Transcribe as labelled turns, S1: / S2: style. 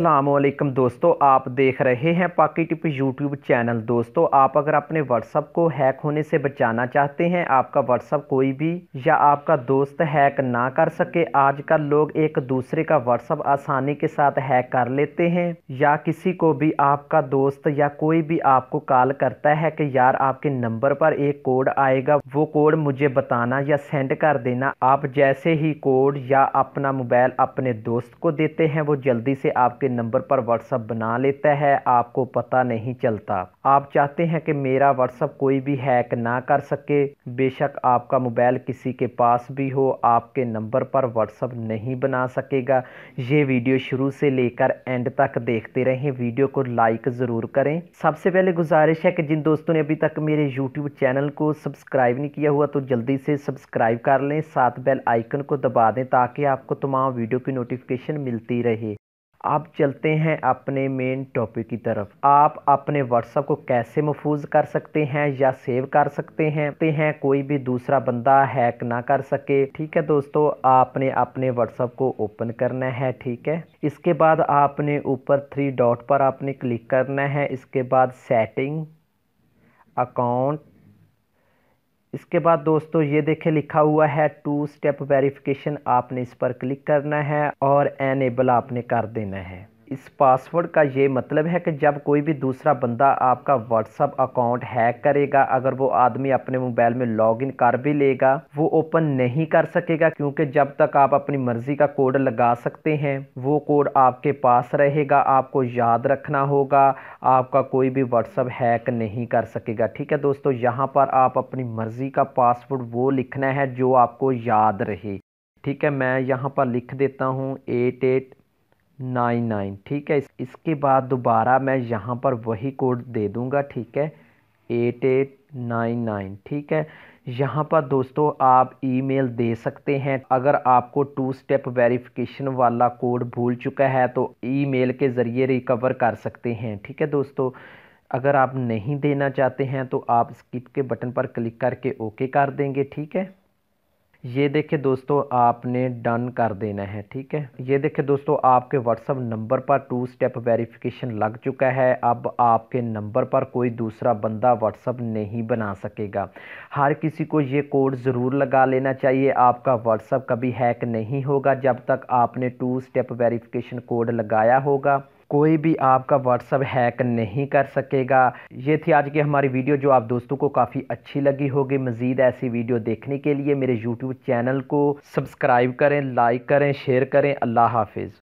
S1: अस्सलामुअलैकुम दोस्तों, आप देख रहे हैं पाकी टिप यूट्यूब चैनल। दोस्तों, आप अगर अपने व्हाट्सअप को हैक होने से बचाना चाहते हैं, आपका व्हाट्सअप कोई भी या आपका दोस्त हैक ना कर सके। आजकल लोग एक दूसरे का व्हाट्सअप आसानी के साथ हैक कर लेते हैं, या किसी को भी आपका दोस्त या कोई भी आपको कॉल करता है कि यार आपके नंबर पर एक कोड आएगा, वो कोड मुझे बताना या सेंड कर देना। आप जैसे ही कोड या अपना मोबाइल अपने दोस्त को देते हैं, वो जल्दी से आपके नंबर पर व्हाट्सएप बना लेता है, आपको पता नहीं चलता। आप चाहते हैं कि मेरा व्हाट्सएप कोई भी हैक ना कर सके। बेशक आपका मोबाइल किसी के पास भी हो, आपके नंबर पर व्हाट्सएप नहीं बना सकेगा। ये वीडियो शुरू से लेकर एंड तक देखते रहें, वीडियो को लाइक ज़रूर करें। सबसे पहले गुजारिश है कि जिन दोस्तों ने अभी तक मेरे यूट्यूब चैनल को सब्सक्राइब नहीं किया हुआ तो जल्दी से सब्सक्राइब कर लें, साथ बेल आइकन को दबा दें ताकि आपको तमाम वीडियो की नोटिफिकेशन मिलती रहे। अब चलते हैं अपने मेन टॉपिक की तरफ। आप अपने व्हाट्सएप को कैसे महफूज कर सकते हैं या सेव कर सकते हैं कोई भी दूसरा बंदा हैक ना कर सके। ठीक है दोस्तों, आपने अपने व्हाट्सएप को ओपन करना है। ठीक है, इसके बाद आपने ऊपर 3 डॉट पर आपने क्लिक करना है। इसके बाद सेटिंग, अकाउंट, इसके बाद दोस्तों ये देखें लिखा हुआ है 2 स्टेप वेरिफिकेशन, आपने इस पर क्लिक करना है और एनेबल आपने कर देना है। इस पासवर्ड का ये मतलब है कि जब कोई भी दूसरा बंदा आपका व्हाट्सएप अकाउंट हैक करेगा, अगर वो आदमी अपने मोबाइल में लॉगिन कर भी लेगा, वो ओपन नहीं कर सकेगा, क्योंकि जब तक आप अपनी मर्जी का कोड लगा सकते हैं वो कोड आपके पास रहेगा। आपको याद रखना होगा, आपका कोई भी व्हाट्सएप हैक नहीं कर सकेगा। ठीक है दोस्तों, यहाँ पर आप अपनी मर्जी का पासवर्ड वो लिखना है जो आपको याद रहे। ठीक है, मैं यहाँ पर लिख देता हूँ 8899। ठीक है, इसके बाद दोबारा मैं यहाँ पर वही कोड दे दूँगा। ठीक है, 8899। ठीक है, यहाँ पर दोस्तों आप ईमेल दे सकते हैं। अगर आपको 2 स्टेप वेरिफिकेशन वाला कोड भूल चुका है तो ईमेल के ज़रिए रिकवर कर सकते हैं। ठीक है दोस्तों, अगर आप नहीं देना चाहते हैं तो आप स्किप के बटन पर क्लिक करके ओके कर देंगे। ठीक है, ये देखिए दोस्तों आपने डन कर देना है। ठीक है, ये देखिए दोस्तों आपके व्हाट्सएप नंबर पर 2 स्टेप वेरिफिकेशन लग चुका है। अब आपके नंबर पर कोई दूसरा बंदा व्हाट्सएप नहीं बना सकेगा। हर किसी को ये कोड ज़रूर लगा लेना चाहिए। आपका व्हाट्सएप कभी हैक नहीं होगा जब तक आपने 2 स्टेप वेरिफिकेशन कोड लगाया होगा। कोई भी आपका व्हाट्सएप हैक नहीं कर सकेगा। ये थी आज की हमारी वीडियो जो आप दोस्तों को काफ़ी अच्छी लगी होगी। मज़ीद ऐसी वीडियो देखने के लिए मेरे यूट्यूब चैनल को सब्सक्राइब करें, लाइक करें, शेयर करें। अल्लाह हाफिज़।